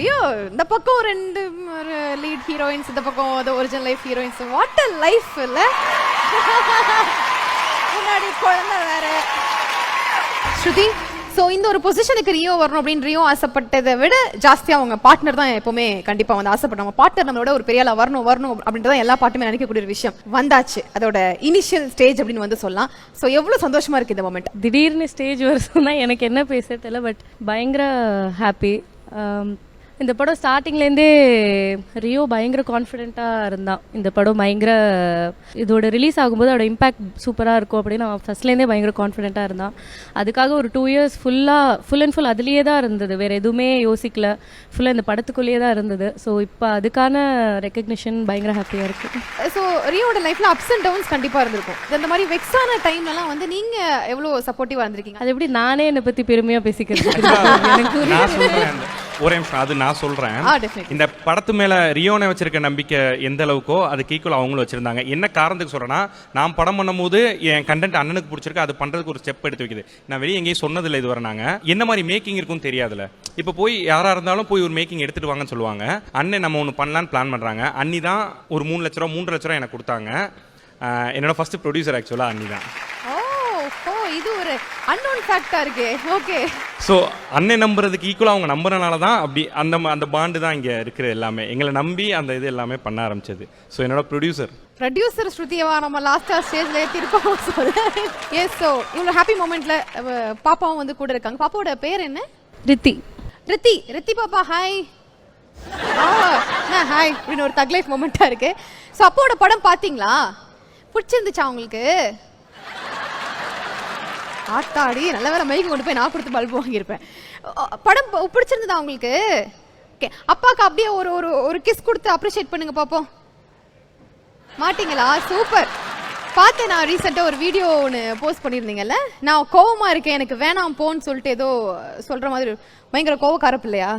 Rio இந்த பக்கம் ரெண்டு லீட் ஹீரோயின்ஸ், இந்த பக்கம் original life heroines. What a life இல்ல. முன்னாடி குழந்தை வேற. ஸ்ருதி, ஸோ இந்த ஒரு பொசிஷனுக்கு ரியோ வரணும் அப்படின்னு ரியோ ஆசைப்பட்டதை விட ஜாஸ்தியாக அவங்க பார்ட்னர் தான் எப்பவுமே கண்டிப்பாக வந்து ஆசைப்பட்டாங்க. பார்ட்னர் நம்மளோட ஒரு பெரிய ஆளாக வரணும் அப்படின்ட்டு தான் எல்லா பாட்டுமே நினைக்கக்கூடிய ஒரு விஷயம். வந்தாச்சு அதோட இனிஷியல் ஸ்டேஜ் அப்படின்னு வந்து சொல்லலாம். ஸோ எவ்வளோ சந்தோஷமா இருக்கு இந்த மொமெண்ட். திடீர்னு ஸ்டேஜ் வருஷம்னா எனக்கு என்ன பேச தெரியல, பட் பயங்கர ஹாப்பி. இந்த படம் ஸ்டார்டிங்லேருந்தே ரியோ பயங்கர கான்ஃபிடென்ட்டாக இருந்தான். இந்த படம் பயங்கர இதோட ரிலீஸ் ஆகும்போது அதோட இம்பேக்ட் சூப்பராக இருக்கும் அப்படின்னு அவன் ஃபஸ்ட்லேருந்தே பயங்கர கான்ஃபிடென்ட்டாக இருந்தான். அதுக்காக ஒரு 2 years ஃபுல் அண்ட் ஃபுல் அதுலேயே தான் இருந்தது, வேறு எதுவுமே யோசிக்கல, ஃபுல்லாக இந்த படத்துக்குள்ளேயே தான் இருந்தது. ஸோ இப்போ அதுக்கான ரெக்கக்னிஷன் பயங்கர ஹாப்பியாக இருக்குது. ஸோ ரியோட லைஃப்பில் அப்ஸ் அண்ட் டவுன்ஸ் கண்டிப்பாக இருந்திருக்கும். இந்த மாதிரி வெக்ஸான டைம்லலாம் வந்து நீங்கள் எவ்வளோ சப்போர்ட்டிவாக இருந்திருக்கீங்க? அது எப்படி நானே என்னை பற்றி பெருமையாக பேசிக்கிறது. ஒரே நிமிஷம், அது நான் சொல்றேன். இந்த படத்து மேல ரியோனை வச்சிருக்க நம்பிக்கை எந்த அளவுக்கோ அதுக்கு ஈக்குவல் அவங்களும் வச்சிருந்தாங்க. என்ன காரணத்துக்கு சொல்றேன்னா, நான் படம் பண்ணும்போது என் கண்டென்ட் அண்ணனுக்கு பிடிச்சிருக்கு, அது பண்றதுக்கு ஒரு ஸ்டெப் எடுத்து வைக்குது. நான் வெளியே எங்கேயும் சொன்னதில்லை இதுவரை. நாங்க என்ன மாதிரி மேக்கிங் இருக்குன்னு தெரியாதுல. இப்போ போய் யாரா இருந்தாலும் போய் ஒரு மேக்கிங் எடுத்துட்டு வாங்கன்னு சொல்லுவாங்க. அண்ணன் நம்ம ஒன்று பண்ணலான்னு பிளான் பண்றாங்க. அண்ணி தான் ஒரு 3 லட்ச ரூபா 3 லட்ச ரூபா எனக்கு கொடுத்தாங்க. என்னோட ஃபர்ஸ்ட் ப்ரொடியூசர் ஆக்சுவலா அண்ணி தான். இது ஒரு அன்னோன் ஃபேக்டா இருக்கு. ஓகே. ஸோ அண்ணன் நம்புறதுக்கு ஈக்குவலாக அவங்க நம்புறனால தான் அப்படி அந்த பாண்டு தான் இங்கே இருக்கிற எல்லாமே. எங்களை நம்பி அந்த இது எல்லாமே பண்ண ஆரம்பிச்சது. ஸோ என்னோட ப்ரொடியூசர் ஸ்ருதியவா நம்ம லாஸ்டா ஸ்டேஜ்ல ஏற்றிருக்கோம். எஸ். ஸோ இவ்வளோ ஹாப்பி மூமெண்ட்ல பாப்பாவும் வந்து கூட இருக்காங்க. பாப்பாவோட பேர் என்ன? ரித்தி பாப்பா ஹாய். ஹாய் அப்படின்னு ஒரு தக் லைஃப் மூமெண்ட்டாக இருக்கு. ஸோ அப்பாவோட படம் பார்த்தீங்களா? பிடிச்சிருந்துச்சா உங்களுக்கு? ஆத்தாடி, நல்ல வேலை மைக்கு கொண்டு போய் நான் கொடுத்து பல்பு வாங்கியிருப்பேன். படம் பிடிச்சிருந்ததா உங்களுக்கு? ஓகே, அப்பாவுக்கு அப்படியே ஒரு ஒரு கிஸ் கொடுத்து அப்ரிஷியேட் பண்ணுங்க பாப்போம். மாட்டீங்களா? சூப்பர். பார்த்தேன், நான் ரீசெண்டாக ஒரு வீடியோ ஒன்று போஸ்ட் பண்ணியிருந்தீங்கல்ல, நான் கோவமாக இருக்கேன் எனக்கு வேணாம் போன்னு சொல்லிட்டு ஏதோ சொல்கிற மாதிரி. பயங்கர கோவக்கார பிள்ளையா?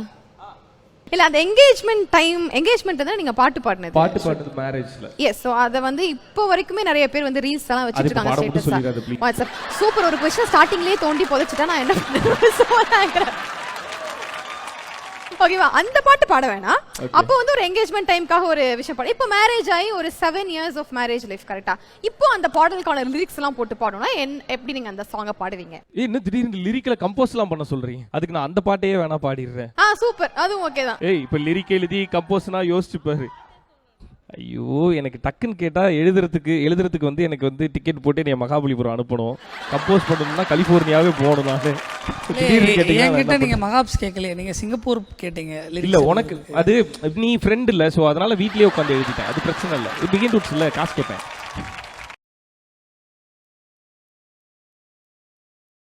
இல்ல, அந்த என்கேஜ்மெண்ட் தான் நீங்க பாட்டு பாடுனது மேரேஜ்ல. எஸ். சோ அத வந்து இப்போ வரைக்குமே நிறைய பேர் வந்து ரீல்ஸ் எல்லாம் வச்சிட்டு இருக்காங்க ஸ்டேட்டஸா. WhatsApp super. ஒரு क्वेश्चन ஸ்டார்டிங்லயே தோண்டி புதைச்சிட்டா நான் என்ன பண்ணுவேன்? ஓகேவா? அந்த பாட்டு பாட வேணாம். அப்போ வந்து ஒரு என்கேஜ்மெண்ட் டைம்க்காக ஒரு விஷயம் பாடு. இப்போ மேரேஜ் ஆகி ஒரு 7 years ஆஃப் மேரேஜ் லைஃப் கரெக்டா? இப்போ அந்த பாடலுக்கான லிரிக்ஸ் எல்லாம் போட்டு பாடணும்னா எப்படி நீங்க அந்த சாங்கை பாடுவீங்க? என்ன திடீர்னு லிரிக்ல கம்போஸ் எல்லாம் பண்ண சொல்றீங்க? அதுக்கு நான் அந்த பாட்டையே வேணா பாடிடுறேன். சூப்பர், அதுவும் ஓகே தான். இப்போ லிரிக் எழுதி கம்போஸ்னா யோசிச்சு பாரு. ஐயோ, எனக்கு டக்குன்னு கேட்டா எழுதுறதுக்கு வந்து எனக்கு வந்து டிக்கெட் போட்டு நீ மகாபலிபுரம் அனுப்பணும். கம்போஸ் பண்ணணும்னா கலிபோர்னியாவே போகணும். நானு என்கிட்ட நீங்க மகாப்ஸ் கேட்கலையே, நீங்க சிங்கப்பூர் கேட்டீங்க. இல்ல, உனக்கு அது நீ ஃப்ரெண்ட் இல்ல, சோ அதனால வீட்லயே உட்காந்து எழுதிட்டேன். அது பிரச்சனை இல்ல. பிகின் ரூட்ஸ் இல்ல, காசு கேட்பேன்.